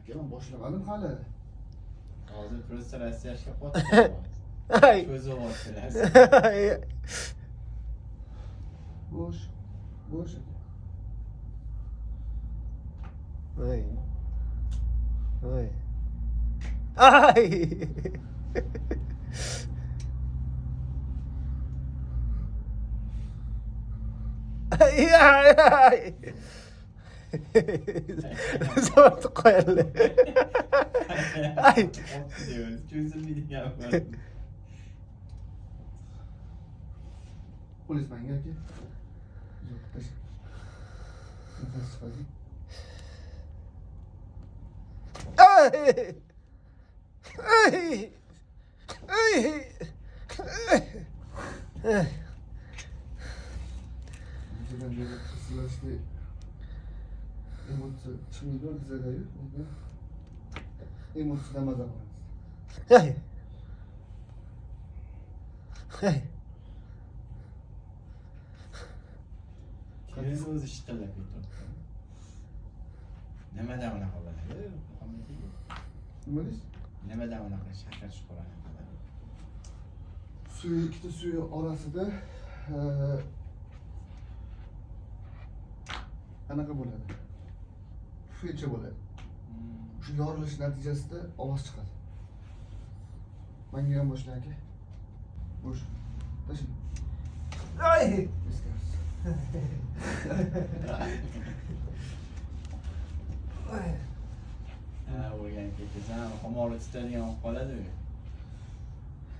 aka, men boshlamadim hali. Hozir просто Rossiyashga qotdi. Ay. Ko'zi ochiladi. Bo'sh. Bo'sh. Ay. Ay. Ay. Ay ay ay. Zortu qo'yildi. Ay. Diyoruz. Çözülmedi ya. Polis menga aka. Yo'q, tash. Nafas chiqadi. Ay. Ay. Ay. Ay. Bizden böyle kısılaştı. Emotsi chiqmaydi bizadayu. Emotsidan maza qilamiz. Ay. Ay. Keyin o'zi ishqilib ketdi. Nimadan unaqa bo'ladi? Nima deysiz? Nimadan unaqa shakar shukurani qiladi? Suyu, ikkita suyu orasida anaqa bo'ladi. Filtre bo'ladi. Shu yorilish natijasida ovoz chiqadi. Menga ham boshla aka. Bo'sh. Tashing. Ay. Eskarsiz. Ay. Ha, o'rganib ketasan, xomori tutadigan olib qoladi.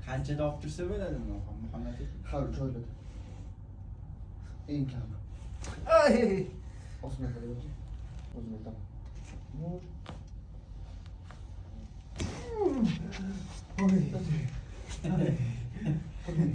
Qanchada olib tursa bo'ladi Muhammad aka? Har joyda. Eng kami. Ay. Osmon qiladi. O'zim aytaman. Oy.